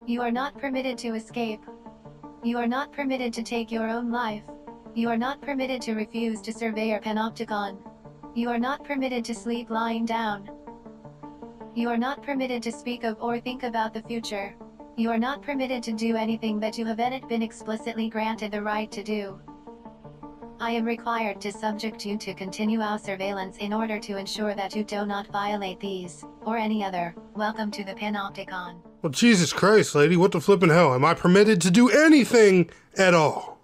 You are not permitted to escape. You are not permitted to take your own life. You are not permitted to refuse to survey your panopticon. You are not permitted to sleep lying down. You are not permitted to speak of or think about the future. You are not permitted to do anything that you haven't been explicitly granted the right to do. I am required to subject you to continual surveillance in order to ensure that you do not violate these, or any other. Welcome to the Panopticon. Well, Jesus Christ, lady, what the flippin' hell? Am I permitted to do anything at all?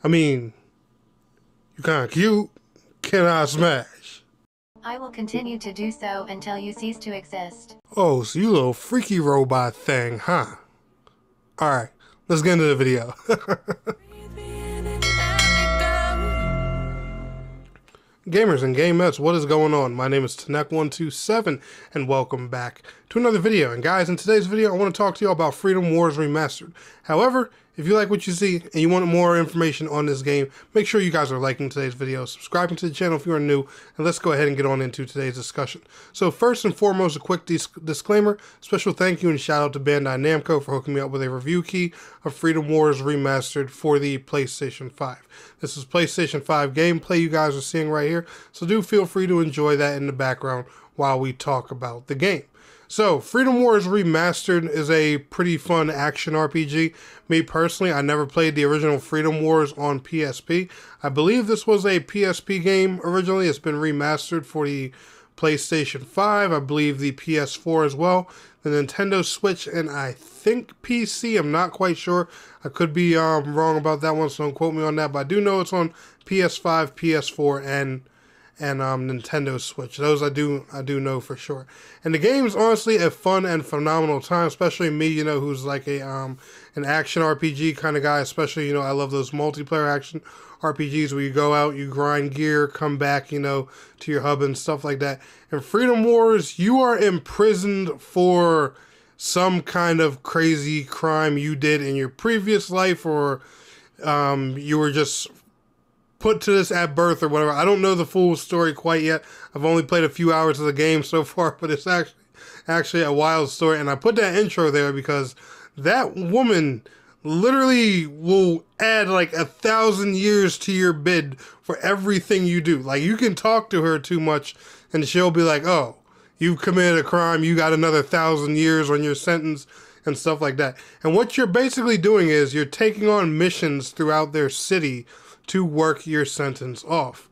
I mean, you kinda cute. Can I smash? I will continue to do so until you cease to exist. Oh, so you little freaky robot thing, huh? Alright, let's get into the video. Gamers and gamettes, what is going on? My name is Tanek127 and welcome back to another video. And guys, in today's video I want to talk to you about Freedom Wars Remastered. However, if you like what you see and you want more information on this game, make sure you guys are liking today's video, subscribing to the channel if you are new, and let's go ahead and get on into today's discussion. So first and foremost, a quick disclaimer, special thank you and shout out to Bandai Namco for hooking me up with a review key of Freedom Wars Remastered for the PlayStation 5. This is PlayStation 5 gameplay you guys are seeing right here, so do feel free to enjoy that in the background while we talk about the game. So, Freedom Wars Remastered is a pretty fun action RPG. Me personally, I never played the original Freedom Wars on PSP. I believe this was a PSP game originally. It's been remastered for the PlayStation 5, I believe the PS4 as well, the Nintendo Switch, and I think PC. I'm not quite sure. I could be wrong about that one, so don't quote me on that, but I do know it's on PS5, PS4, and Nintendo Switch. Those I do know for sure. And the game is honestly a fun and phenomenal time, especially me, you know, who's like a an action RPG kind of guy. Especially, you know, I love those multiplayer action RPGs where you go out, you grind gear, come back, you know, to your hub and stuff like that. In Freedom Wars, you are imprisoned for some kind of crazy crime you did in your previous life, or you were just put to this at birth or whatever. I don't know the full story quite yet. I've only played a few hours of the game so far, but it's actually a wild story. And I put that intro there because that woman literally will add like 1,000 years to your bid for everything you do. Like, you can talk to her too much and she'll be like, oh, you've committed a crime, you got another 1,000 years on your sentence and stuff like that. And what you're basically doing is you're taking on missions throughout their city to work your sentence off.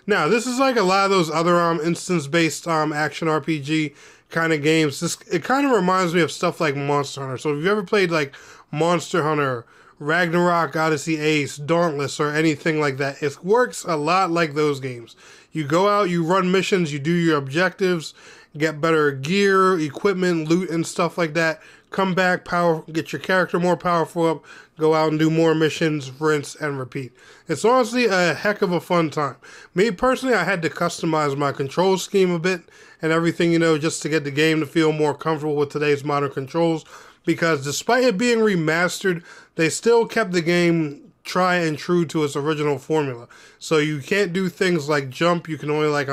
Now, this is like a lot of those other instance-based action RPG kind of games. It kind of reminds me of stuff like Monster Hunter. So if you've ever played like Monster Hunter, Ragnarok, Odyssey Ace, Dauntless, or anything like that, it works a lot like those games. You go out, you run missions, you do your objectives, get better gear, equipment, loot, and stuff like that. Come back, get your character more powerful up, go out and do more missions, rinse and repeat. It's honestly a heck of a fun time. Me personally, I had to customize my control scheme a bit and everything, you know, just to get the game to feel more comfortable with today's modern controls, because despite it being remastered, they still kept the game tried and true to its original formula. So you can't do things like jump, you can only like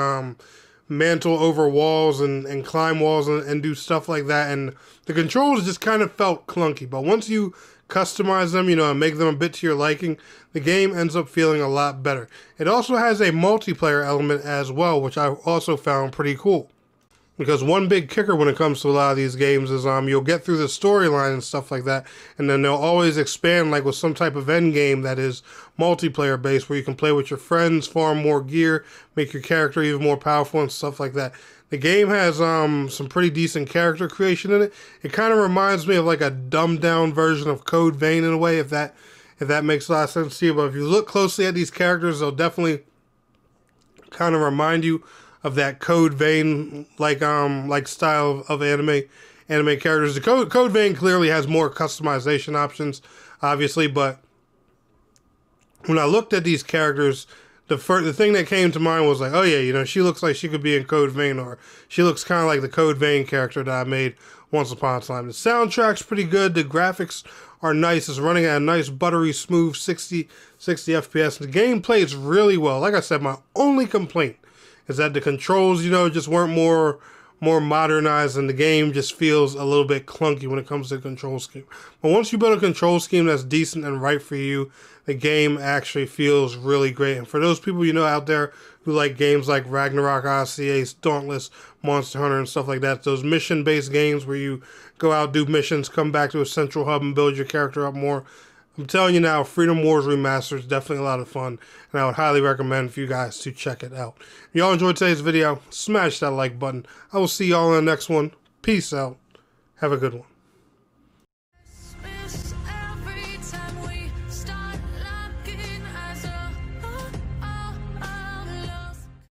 mantle over walls and climb walls and do stuff like that, and the controls just kind of felt clunky. But once you customize them, you know, and make them a bit to your liking, the game ends up feeling a lot better. It also has a multiplayer element as well, which I also found pretty cool. Because one big kicker when it comes to a lot of these games is you'll get through the storyline and stuff like that, and then they'll always expand like with some type of end game that is multiplayer based, where you can play with your friends, farm more gear, make your character even more powerful and stuff like that. The game has some pretty decent character creation in it. It kind of reminds me of like a dumbed down version of Code Vein in a way, if that makes a lot of sense to you. But if you look closely at these characters, they'll definitely kind of remind you of that Code Vein like style of anime characters. The Code Vein clearly has more customization options, obviously, but when I looked at these characters, the thing that came to mind was like, oh yeah, you know, she looks like she could be in Code Vein, or she looks kind of like the Code Vein character that I made once upon a time. The soundtrack's pretty good. The graphics are nice. It's running at a nice, buttery, smooth 60 FPS. The game plays really well. Like I said, my only complaint is that the controls, you know, just weren't more more modernized, and the game just feels a little bit clunky when it comes to the control scheme. But once you build a control scheme that's decent and right for you, the game actually feels really great. And for those people out there who like games like Ragnarok, Odyssey, Ace, Dauntless, Monster Hunter, and stuff like that, those mission-based games where you go out, do missions, come back to a central hub and build your character up more, I'm telling you now, Freedom Wars Remastered is definitely a lot of fun, and I would highly recommend for you guys to check it out. If y'all enjoyed today's video, smash that like button. I will see y'all in the next one. Peace out. Have a good one.